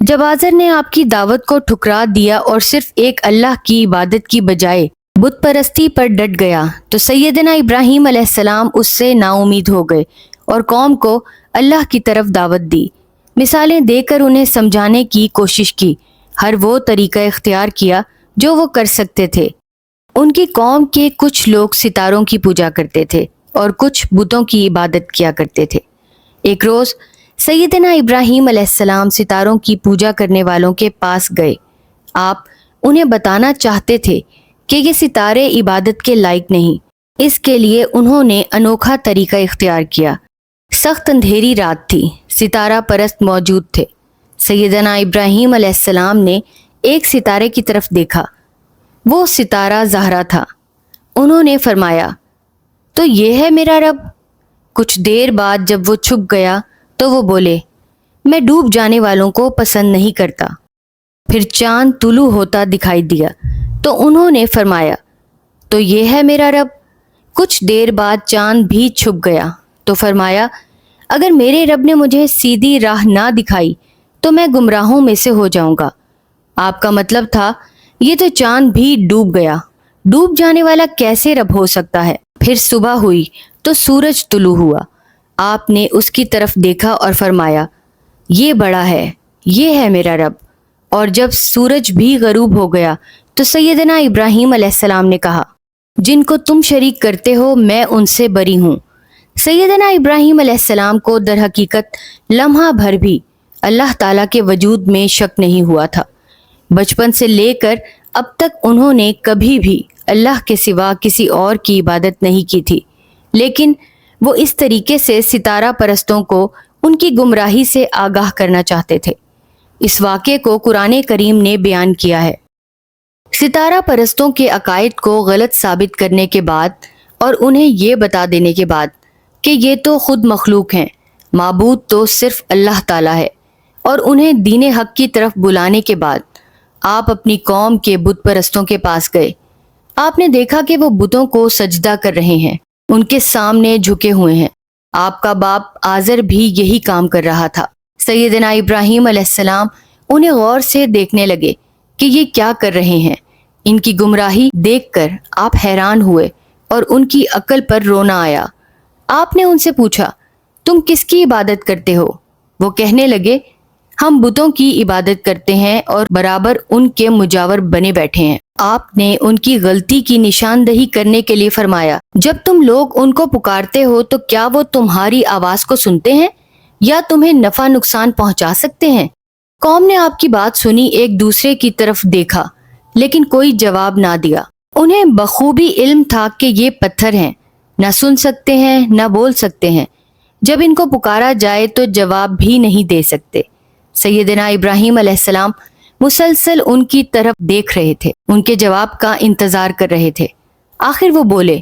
جب آزر نے آپ کی دعوت کو ٹھکرا دیا اور صرف ایک اللہ کی عبادت کی بجائے بت پرستی پر ڈٹ گیا تو سیدنا ابراہیم علیہ السلام اس سے نا امید ہو گئے اور قوم کو اللہ کی طرف دعوت دی، مثالیں دے کر انہیں سمجھانے کی کوشش کی، ہر وہ طریقہ اختیار کیا جو وہ کر سکتے تھے۔ ان کی قوم کے کچھ لوگ ستاروں کی پوجا کرتے تھے اور کچھ بتوں کی عبادت کیا کرتے تھے۔ ایک روز سیدنا ابراہیم علیہ السلام ستاروں کی پوجا کرنے والوں کے پاس گئے۔ آپ انہیں بتانا چاہتے تھے کہ یہ ستارے عبادت کے لائق نہیں، اس کے لیے انہوں نے انوکھا طریقہ اختیار کیا۔ سخت اندھیری رات تھی، ستارہ پرست موجود تھے۔ سیدنا ابراہیم علیہ السلام نے ایک ستارے کی طرف دیکھا، وہ ستارہ زہرا تھا۔ انہوں نے فرمایا، تو یہ ہے میرا رب۔ کچھ دیر بعد جب وہ چھپ گیا تو وہ بولے، میں ڈوب جانے والوں کو پسند نہیں کرتا۔ پھر چاند طلوع ہوتا دکھائی دیا تو انہوں نے فرمایا، تو یہ ہے میرا رب۔ کچھ دیر بعد چاند بھی چھپ گیا تو فرمایا، اگر میرے رب نے مجھے سیدھی راہ نہ دکھائی تو میں گمراہوں میں سے ہو جاؤں گا۔ آپ کا مطلب تھا یہ تو چاند بھی ڈوب گیا، ڈوب جانے والا کیسے رب ہو سکتا ہے؟ پھر صبح ہوئی تو سورج طلوع ہوا۔ آپ نے اس کی طرف دیکھا اور فرمایا، یہ بڑا ہے، یہ ہے میرا رب۔ اور جب سورج بھی غروب ہو گیا تو سیدنا ابراہیم علیہ السلام نے کہا، جن کو تم شریک کرتے ہو میں ان سے بری ہوں۔ سیدنا ابراہیم علیہ السلام کو در حقیقت لمحہ بھر بھی اللہ تعالیٰ کے وجود میں شک نہیں ہوا تھا۔ بچپن سے لے کر اب تک انہوں نے کبھی بھی اللہ کے سوا کسی اور کی عبادت نہیں کی تھی، لیکن وہ اس طریقے سے ستارہ پرستوں کو ان کی گمراہی سے آگاہ کرنا چاہتے تھے۔ اس واقعے کو قرآن کریم نے بیان کیا ہے۔ ستارہ پرستوں کے عقائد کو غلط ثابت کرنے کے بعد اور انہیں یہ بتا دینے کے بعد کہ یہ تو خود مخلوق ہیں، معبود تو صرف اللہ تعالیٰ ہے، اور انہیں دین حق کی طرف بلانے کے بعد آپ اپنی قوم کے بت پرستوں کے پاس گئے۔ آپ نے دیکھا کہ وہ بتوں کو سجدہ کر رہے ہیں، ان کے سامنے جھکے ہوئے ہیں۔ آپ کا باپ آزر بھی یہی کام کر رہا تھا۔ سیدنا ابراہیم علیہ السلام انہیں غور سے دیکھنے لگے کہ یہ کیا کر رہے ہیں۔ ان کی گمراہی دیکھ کر آپ حیران ہوئے اور ان کی عقل پر رونا آیا۔ آپ نے ان سے پوچھا، تم کس کی عبادت کرتے ہو؟ وہ کہنے لگے، ہم بتوں کی عبادت کرتے ہیں اور برابر ان کے مجاور بنے بیٹھے ہیں۔ آپ نے ان کی غلطی کی نشاندہی کرنے کے لیے فرمایا، جب تم لوگ ان کو پکارتے ہو تو کیا وہ تمہاری آواز کو سنتے ہیں یا تمہیں نفع نقصان پہنچا سکتے ہیں؟ قوم نے آپ کی بات سنی، ایک دوسرے کی طرف دیکھا لیکن کوئی جواب نہ دیا۔ انہیں بخوبی علم تھا کہ یہ پتھر ہیں، نہ سن سکتے ہیں نہ بول سکتے ہیں، جب ان کو پکارا جائے تو جواب بھی نہیں دے سکتے۔ سیدنا ابراہیم علیہ السلام مسلسل ان کی طرف دیکھ رہے تھے، ان کے جواب کا انتظار کر رہے تھے۔ آخر وہ بولے،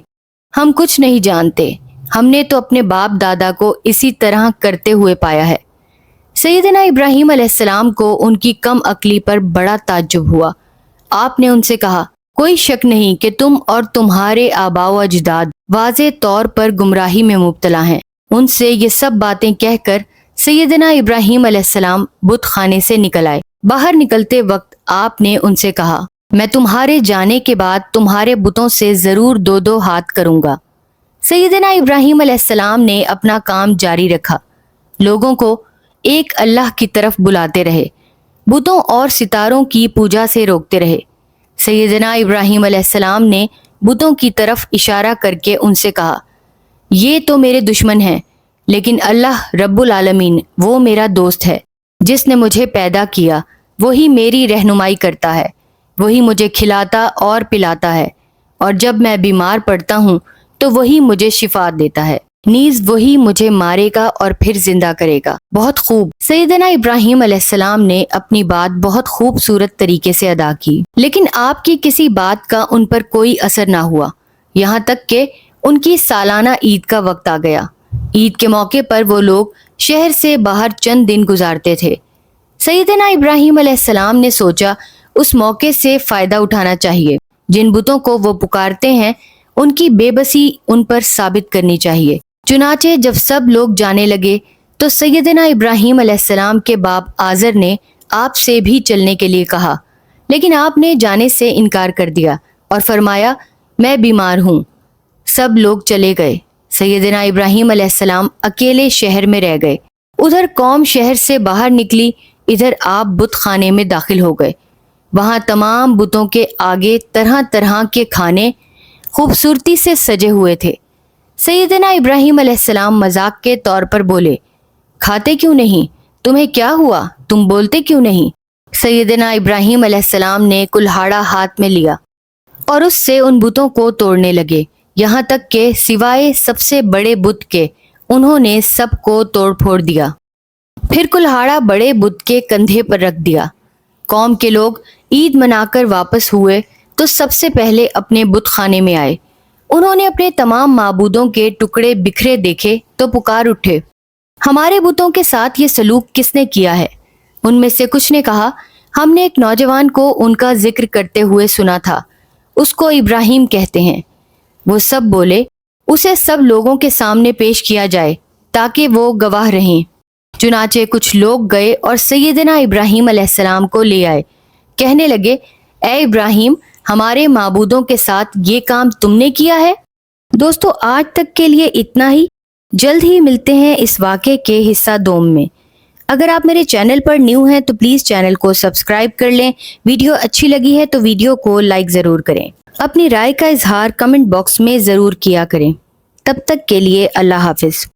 ہم کچھ نہیں جانتے، ہم نے تو اپنے باپ دادا کو اسی طرح کرتے ہوئے پایا ہے۔ سیدنا ابراہیم علیہ السلام کو ان کی کم عقلی پر بڑا تعجب ہوا۔ آپ نے ان سے کہا، کوئی شک نہیں کہ تم اور تمہارے آباء و اجداد واضح طور پر گمراہی میں مبتلا ہیں۔ ان سے یہ سب باتیں کہہ کر سیدنا ابراہیم علیہ السلام بت خانے سے نکل آئے۔ باہر نکلتے وقت آپ نے ان سے کہا، میں تمہارے جانے کے بعد تمہارے بتوں سے ضرور دو دو ہاتھ کروں گا۔ سیدنا ابراہیم علیہ السلام نے اپنا کام جاری رکھا، لوگوں کو ایک اللہ کی طرف بلاتے رہے، بتوں اور ستاروں کی پوجا سے روکتے رہے۔ سیدنا ابراہیم علیہ السلام نے بتوں کی طرف اشارہ کر کے ان سے کہا، یہ تو میرے دشمن ہیں، لیکن اللہ رب العالمین وہ میرا دوست ہے، جس نے مجھے پیدا کیا، وہی میری رہنمائی کرتا ہے، وہی مجھے کھلاتا اور پلاتا ہے، اور جب میں بیمار پڑتا ہوں تو وہی مجھے شفا دیتا ہے، نیز وہی مجھے مارے گا اور پھر زندہ کرے گا۔ بہت خوب۔ سیدنا ابراہیم علیہ السلام نے اپنی بات بہت خوبصورت طریقے سے ادا کی، لیکن آپ کی کسی بات کا ان پر کوئی اثر نہ ہوا، یہاں تک کہ ان کی سالانہ عید کا وقت آ گیا۔ عید کے موقع پر وہ لوگ شہر سے باہر چند دن گزارتے تھے۔ سیدنا ابراہیم علیہ السلام نے سوچا اس موقع سے فائدہ اٹھانا چاہیے، جن بتوں کو وہ پکارتے ہیں ان کی بے بسی ان پر ثابت کرنی چاہیے۔ چنانچہ جب سب لوگ جانے لگے تو سیدنا ابراہیم علیہ السلام کے باپ آزر نے آپ سے بھی چلنے کے لیے کہا، لیکن آپ نے جانے سے انکار کر دیا اور فرمایا میں بیمار ہوں۔ سب لوگ چلے گئے۔ سیدنا ابراہیم علیہ السلام اکیلے شہر میں رہ گئے۔ ادھر قوم شہر سے باہر نکلی، ادھر آپ بت خانے میں داخل ہو گئے۔ وہاں تمام بتوں کے آگے طرح طرح کے کھانے خوبصورتی سے سجے ہوئے تھے۔ سیدنا ابراہیم علیہ السلام مذاق کے طور پر بولے، کھاتے کیوں نہیں؟ تمہیں کیا ہوا؟ تم بولتے کیوں نہیں؟ سیدنا ابراہیم علیہ السلام نے کلہاڑا ہاتھ میں لیا اور اس سے ان بتوں کو توڑنے لگے، یہاں تک کہ سوائے سب سے بڑے بت کے انہوں نے سب کو توڑ پھوڑ دیا۔ پھر کلہاڑا بڑے بت کے کندھے پر رکھ دیا۔ قوم کے لوگ عید منا کر واپس ہوئے تو سب سے پہلے اپنے بت خانے میں آئے۔ انہوں نے اپنے تمام معبودوں کے ٹکڑے بکھرے دیکھے تو پکار اٹھے، ہمارے بتوں کے ساتھ یہ سلوک کس نے کیا ہے؟ ان میں سے کچھ نے کہا، ہم نے ایک نوجوان کو ان کا ذکر کرتے ہوئے سنا تھا، اس کو ابراہیم کہتے ہیں۔ وہ سب بولے، اسے سب لوگوں کے سامنے پیش کیا جائے تاکہ وہ گواہ رہیں۔ چنانچہ کچھ لوگ گئے اور سیدنا ابراہیم علیہ السلام کو لے آئے، کہنے لگے، اے ابراہیم، ہمارے معبودوں کے ساتھ یہ کام تم نے کیا ہے؟ دوستو، آج تک کے لیے اتنا ہی۔ جلد ہی ملتے ہیں اس واقعے کے حصہ دوم میں۔ اگر آپ میرے چینل پر نیو ہیں تو پلیز چینل کو سبسکرائب کر لیں۔ ویڈیو اچھی لگی ہے تو ویڈیو کو لائک ضرور کریں۔ اپنی رائے کا اظہار کمنٹ باکس میں ضرور کیا کریں۔ تب تک کے لیے اللہ حافظ۔